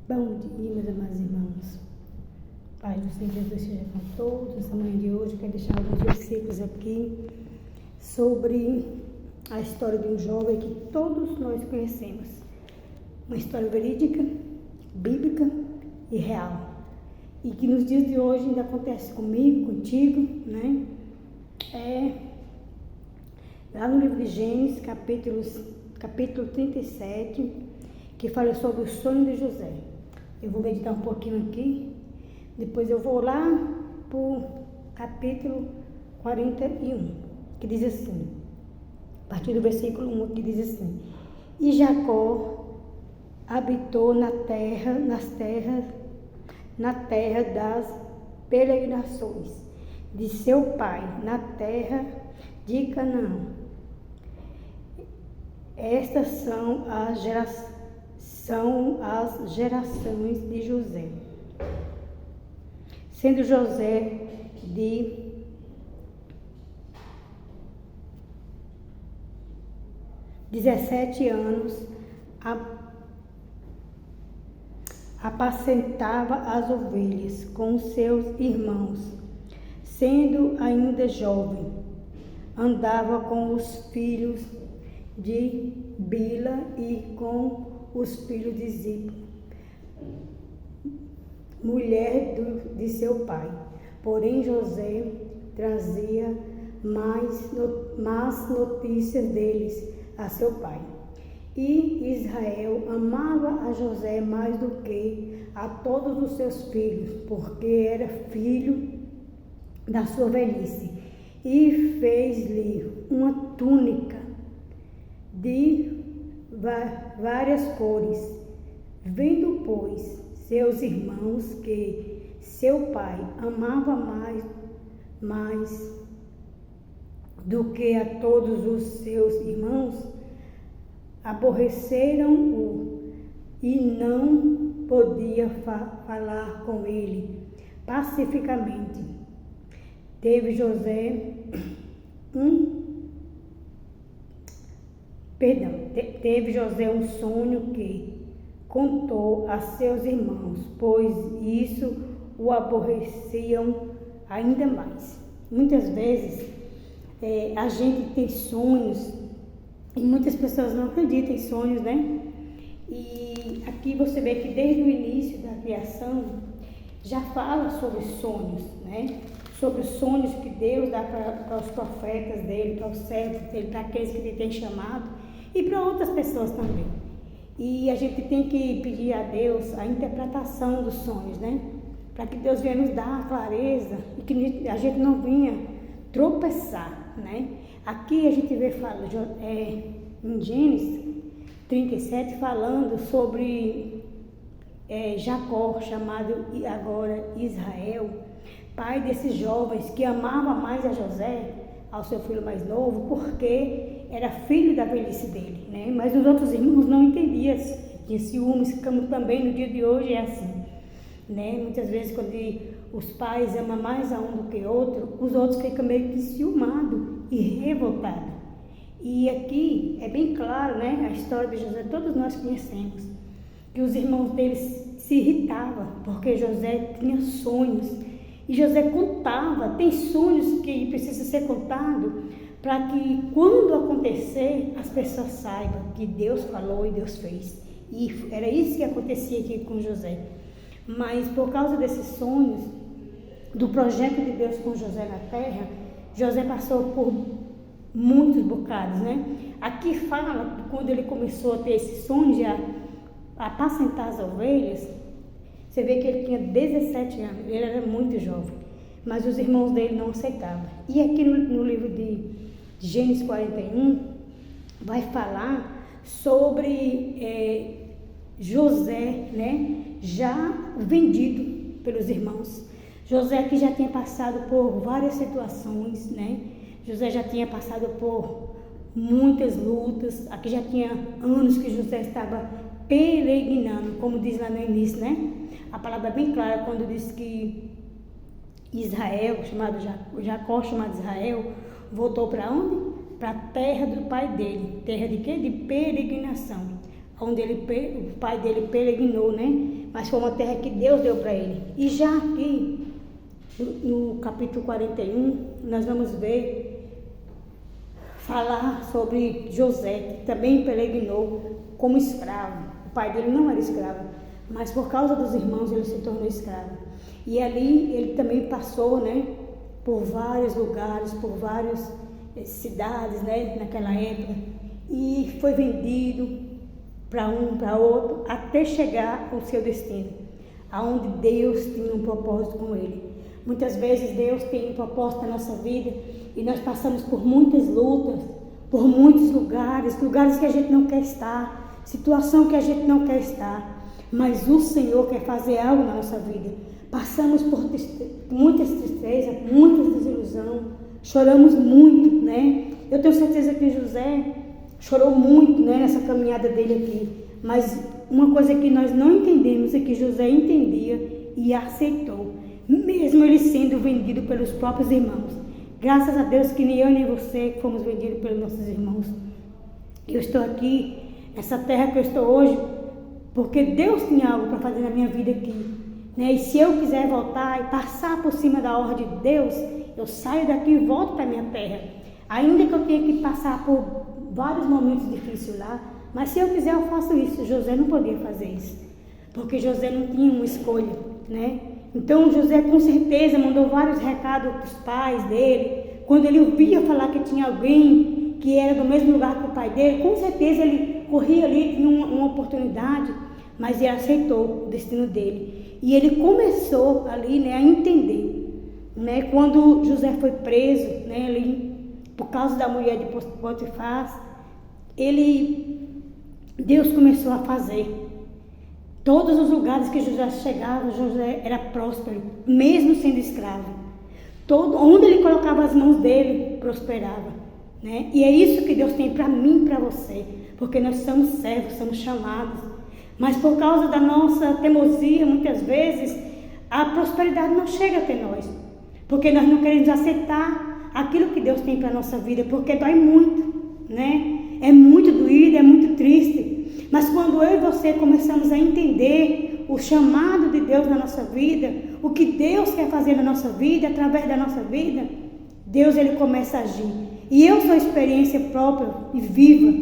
Bom dia, meus amados irmãos. Pai do Senhor Jesus seja com todos. Nessa manhã de hoje, eu quero deixar alguns versículos aqui sobre a história de um jovem que todos nós conhecemos. Uma história verídica, bíblica e real. E que nos dias de hoje ainda acontece comigo, contigo, né? Lá no livro de Gênesis, capítulo 37, que fala sobre o sonho de José. Eu vou meditar um pouquinho aqui, depois eu vou lá para o capítulo 41, que diz assim, a partir do versículo 1, que diz assim: E Jacó habitou na terra das peregrinações de seu pai, na terra de Canaã. Estas são as gerações de José. Sendo José de 17 anos, apacentava as ovelhas com seus irmãos. Sendo ainda jovem, andava com os filhos de Bila e com os filhos de Zipa, mulher de seu pai. Porém José trazia más notícias deles a seu pai. E Israel amava a José mais do que a todos os seus filhos, porque era filho da sua velhice, e fez-lhe uma túnica de várias cores. Vendo, pois, seus irmãos que seu pai amava mais do que a todos os seus irmãos, aborreceram-o e não podia falar com ele pacificamente. Teve José um sonho que contou a seus irmãos, pois isso o aborreciam ainda mais. Muitas vezes a gente tem sonhos e muitas pessoas não acreditam em sonhos, né? E aqui você vê que desde o início da criação já fala sobre sonhos, né? Sobre os sonhos que Deus dá para os profetas dele, para os servos dele, para aqueles que ele tem chamado e para outras pessoas também. E a gente tem que pedir a Deus a interpretação dos sonhos, né? Para que Deus venha nos dar a clareza e que a gente não venha tropeçar, né? Aqui a gente vê em Gênesis 37 falando sobre Jacó, chamado agora Israel, pai desses jovens que amava mais a José, ao seu filho mais novo, porque era filho da velhice dele, né? Mas os outros irmãos não entendiam, tinha ciúmes, como também no dia de hoje é assim, né? Muitas vezes quando os pais amam mais a um do que outro, os outros ficam meio que ciumados e revoltados. E aqui é bem claro, né? A história de José, todos nós conhecemos, que os irmãos deles se irritavam, porque José tinha sonhos. E José contava, tem sonhos que precisam ser contados, para que quando acontecer, as pessoas saibam que Deus falou e Deus fez. E era isso que acontecia aqui com José. Mas por causa desses sonhos, do projeto de Deus com José na terra, José passou por muitos bocados, né? Aqui fala que quando ele começou a ter esses sonhos de apacentar as ovelhas, você vê que ele tinha 17 anos, ele era muito jovem, mas os irmãos dele não aceitavam. E aqui no livro de Gênesis 41, vai falar sobre José, né, já vendido pelos irmãos. José que já tinha passado por várias situações, né? José já tinha passado por muitas lutas. Aqui já tinha anos que José estava peregrinando, como diz lá no início, né? A palavra é bem clara quando diz que Israel, Jacó, chamado Israel, voltou para onde? Para a terra do pai dele. Terra de quê? De peregrinação. Onde o pai dele peregrinou, né? mas foi uma terra que Deus deu para ele. E já aqui, no capítulo 41, nós vamos ver, falar sobre José, que também peregrinou como escravo. O pai dele não era escravo, mas por causa dos irmãos ele se tornou escravo. E ali ele também passou, né, por vários lugares, por várias cidades, né, naquela época, e foi vendido para um, para outro, até chegar ao seu destino, aonde Deus tinha um propósito com ele. Muitas vezes Deus tem um propósito na nossa vida e nós passamos por muitas lutas, por muitos lugares que a gente não quer estar, situação que a gente não quer estar, mas o Senhor quer fazer algo na nossa vida. Passamos por muitas tristezas, muitas desilusões, choramos muito, né? Eu tenho certeza que José chorou muito, né, nessa caminhada dele aqui, mas uma coisa que nós não entendemos é que José entendia e aceitou, mesmo ele sendo vendido pelos próprios irmãos. Graças a Deus que nem eu nem você fomos vendidos pelos nossos irmãos. Eu estou aqui, nessa terra que eu estou hoje, porque Deus tinha algo para fazer na minha vida aqui, né? E se eu quiser voltar e passar por cima da ordem de Deus, eu saio daqui e volto para a minha terra. Ainda que eu tenha que passar por vários momentos difíceis lá, mas se eu quiser eu faço isso. José não podia fazer isso, porque José não tinha uma escolha, né? Então José com certeza mandou vários recados para os pais dele. Quando ele ouvia falar que tinha alguém que era do mesmo lugar que o pai dele, com certeza ele corria ali, tinha uma oportunidade, mas ele aceitou o destino dele. E ele começou ali, né, a entender, né? Quando José foi preso, né, ali, por causa da mulher de Potifar, Deus começou a fazer. Todos os lugares que José chegava, José era próspero, mesmo sendo escravo. Onde ele colocava as mãos dele, prosperava, né? E é isso que Deus tem para mim e para você, porque nós somos servos, somos chamados. Mas por causa da nossa teimosia, muitas vezes, a prosperidade não chega até nós, porque nós não queremos aceitar aquilo que Deus tem para a nossa vida, porque dói muito, né? É muito doído, é muito triste. Mas quando eu e você começamos a entender o chamado de Deus na nossa vida, o que Deus quer fazer na nossa vida, através da nossa vida, Deus ele começa a agir. E eu sou experiência própria e viva.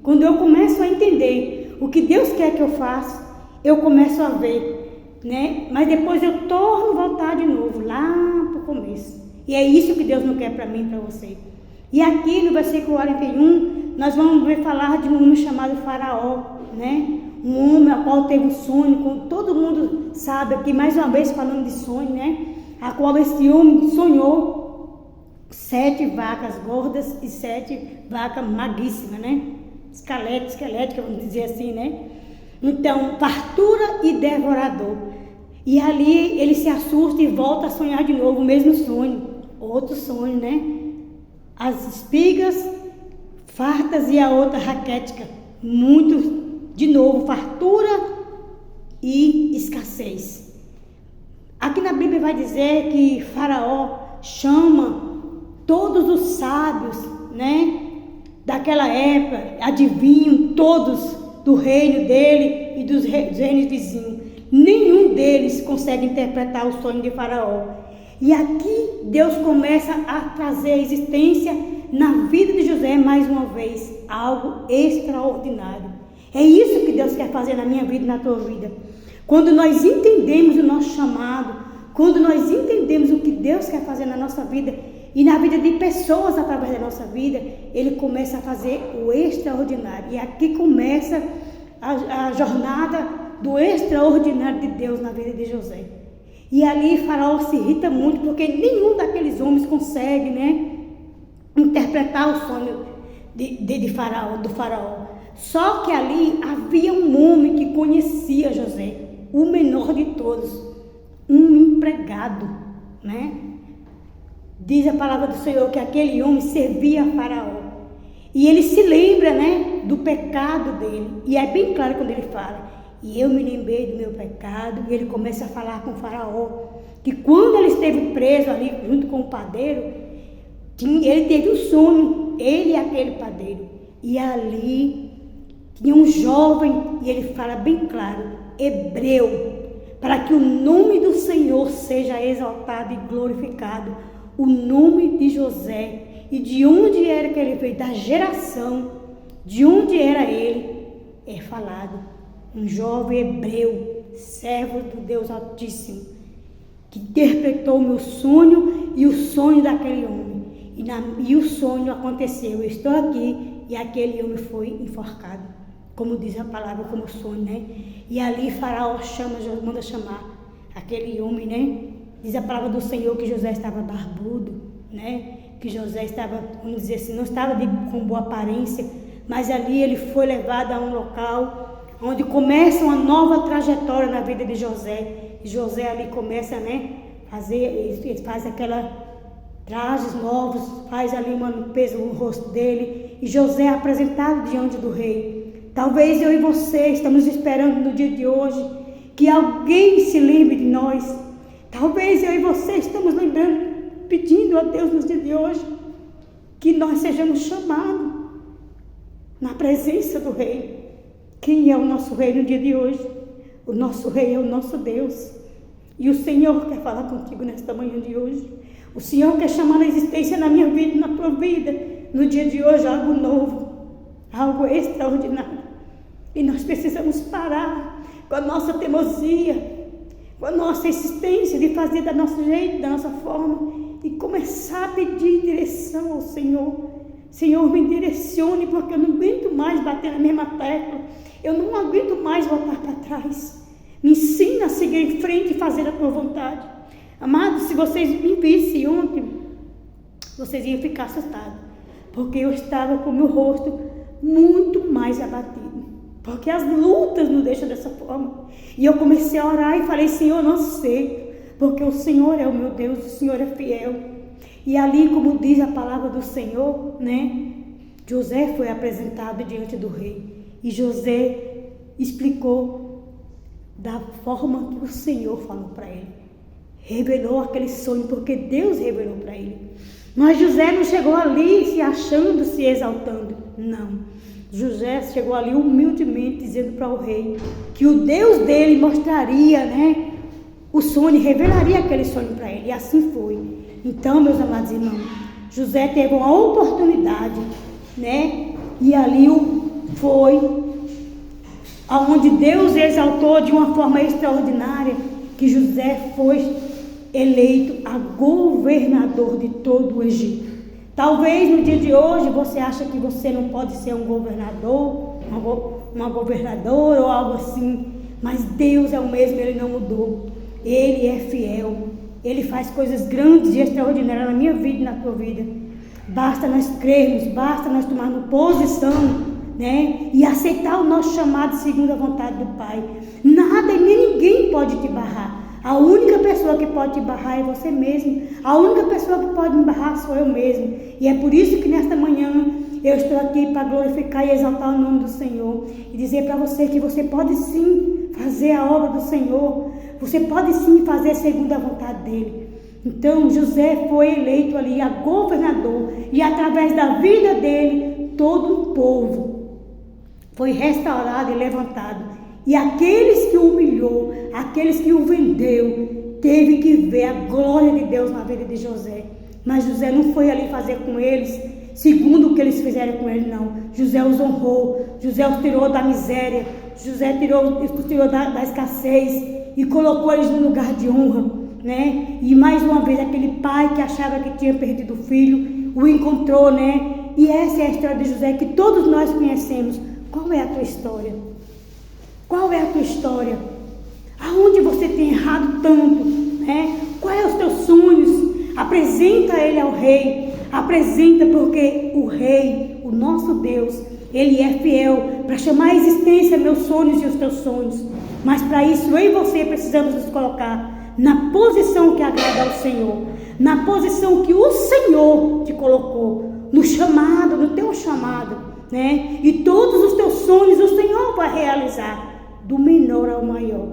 Quando eu começo a entender o que Deus quer que eu faça, eu começo a ver, né? Mas depois eu torno a voltar de novo, lá para o começo. E é isso que Deus não quer para mim e para você. E aqui no versículo 41, nós vamos ver falar de um homem chamado Faraó, né? Um homem ao qual teve um sonho, como todo mundo sabe aqui, mais uma vez falando de sonho, né? A qual esse homem sonhou 7 vacas gordas e 7 vacas maguíssimas, né? Esquelética, vamos dizer assim, né? Então, fartura e devorador. E ali ele se assusta e volta a sonhar de novo o mesmo sonho. Outro sonho, né? As espigas fartas e a outra raquética. Muito, de novo, fartura e escassez. Aqui na Bíblia vai dizer que Faraó chama todos os sábios, né? Daquela época, adivinham todos do reino dele e dos reinos vizinhos. Nenhum deles consegue interpretar o sonho de Faraó. E aqui Deus começa a trazer a existência na vida de José mais uma vez, algo extraordinário. É isso que Deus quer fazer na minha vida e na tua vida. Quando nós entendemos o nosso chamado, quando nós entendemos o que Deus quer fazer na nossa vida e na vida de pessoas através da nossa vida, Ele começa a fazer o extraordinário. E aqui começa a jornada do extraordinário de Deus na vida de José. E ali Faraó se irrita muito, porque nenhum daqueles homens consegue, né, interpretar o sonho do faraó. Só que ali havia um homem que conhecia José, o menor de todos, um empregado, né? Diz a palavra do Senhor que aquele homem servia a Faraó. E ele se lembra, né, do pecado dele. E é bem claro quando ele fala: e eu me lembrei do meu pecado. E ele começa a falar com o Faraó, que quando ele esteve preso ali junto com o padeiro, ele teve um sonho, ele e aquele padeiro. E ali tinha um jovem, e ele fala bem claro, hebreu, para que o nome do Senhor seja exaltado e glorificado. O nome de José, e de onde era que ele veio, da geração, de onde era ele, é falado. Um jovem hebreu, servo do Deus Altíssimo, que interpretou o meu sonho e o sonho daquele homem. E o sonho aconteceu, eu estou aqui e aquele homem foi enforcado, como diz a palavra, como sonho, né? E ali Faraó manda chamar aquele homem, né? Diz a palavra do Senhor que José estava barbudo, né? Que José estava, vamos dizer assim, não estava com boa aparência, mas ali ele foi levado a um local onde começa uma nova trajetória na vida de José. E José ali começa, né? Ele faz trajes novos, faz ali uma limpeza no rosto dele, e José é apresentado diante do rei. Talvez eu e você estamos esperando no dia de hoje que alguém se lembre de nós. Talvez eu e você estamos lembrando, pedindo a Deus no dia de hoje que nós sejamos chamados na presença do rei. Quem é o nosso rei no dia de hoje? O nosso rei é o nosso Deus. E o Senhor quer falar contigo nesta manhã de hoje. O Senhor quer chamar na existência na minha vida e na tua vida, no dia de hoje, algo novo, algo extraordinário. E nós precisamos parar com a nossa teimosia, com a nossa insistência de fazer da nosso jeito, da nossa forma, e começar a pedir direção ao Senhor. Senhor, me direcione, porque eu não aguento mais bater na mesma tecla, eu não aguento mais voltar para trás. Me ensina a seguir em frente e fazer a tua vontade. Amados, se vocês me vissem ontem, vocês iam ficar assustados, porque eu estava com o meu rosto muito mais abatido, porque as lutas nos deixam dessa forma. E eu comecei a orar e falei: Senhor, não sei, porque o Senhor é o meu Deus, o Senhor é fiel. E ali, como diz a palavra do Senhor, né, José foi apresentado diante do rei, e José explicou da forma que o Senhor falou para ele. Revelou aquele sonho, porque Deus revelou para ele. Mas José não chegou ali se achando, se exaltando. Não. José chegou ali humildemente, dizendo para o rei que o Deus dele mostraria, né, o sonho, revelaria aquele sonho para ele. E assim foi. Então, meus amados irmãos, José teve uma oportunidade, né, e ali foi aonde Deus exaltou de uma forma extraordinária, que José foi eleito a governador de todo o Egito. Talvez no dia de hoje você acha que você não pode ser um governador, uma governadora ou algo assim, mas Deus é o mesmo, Ele não mudou. Ele é fiel, Ele faz coisas grandes e extraordinárias na minha vida e na tua vida. Basta nós crermos, basta nós tomarmos posição, né, e aceitar o nosso chamado segundo a vontade do Pai. Nada e nem ninguém pode te barrar. A única pessoa que pode te barrar é você mesmo. A única pessoa que pode me barrar sou eu mesmo. E é por isso que nesta manhã eu estou aqui para glorificar e exaltar o nome do Senhor. E dizer para você que você pode sim fazer a obra do Senhor. Você pode sim fazer segundo a vontade dEle. Então José foi eleito ali a governador. E através da vida dele, todo um povo foi restaurado e levantado. E aqueles que o humilhou, aqueles que o vendeu, teve que ver a glória de Deus na vida de José. Mas José não foi ali fazer com eles segundo o que eles fizeram com ele, não. José os honrou, José os tirou da miséria, José os tirou da escassez e colocou eles no lugar de honra, né? E mais uma vez aquele pai que achava que tinha perdido o filho, o encontrou, né? E essa é a história de José que todos nós conhecemos. Qual é a tua história? Qual é a tua história? Aonde você tem errado tanto, né? Quais são os teus sonhos? Apresenta ele ao rei. Apresenta, porque o rei, o nosso Deus, ele é fiel para chamar à existência meus sonhos e os teus sonhos. Mas para isso eu e você precisamos nos colocar na posição que agrada ao Senhor, na posição que o Senhor te colocou, no chamado, no teu chamado, né? E todos os teus sonhos o Senhor vai realizar, do menor ao maior,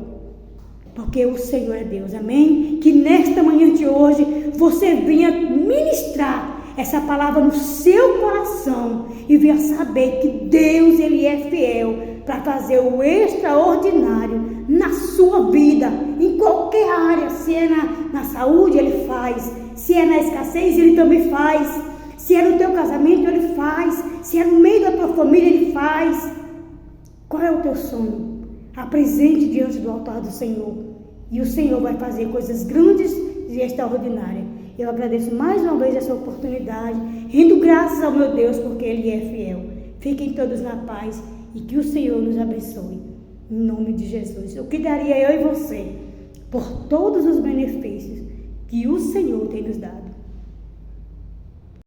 porque o Senhor é Deus, amém? Que nesta manhã de hoje você venha ministrar essa palavra no seu coração e venha saber que Deus, Ele é fiel para fazer o extraordinário na sua vida, em qualquer área. Se é na saúde, Ele faz. Se é na escassez, Ele também faz. Se é no teu casamento, Ele faz. Se é no meio da tua família, Ele faz. Qual é o teu sonho? Apresente diante do altar do Senhor. E o Senhor vai fazer coisas grandes e extraordinárias. Eu agradeço mais uma vez essa oportunidade. Rendo graças ao meu Deus, porque Ele é fiel. Fiquem todos na paz e que o Senhor nos abençoe. Em nome de Jesus. O que daria eu e você por todos os benefícios que o Senhor tem nos dado?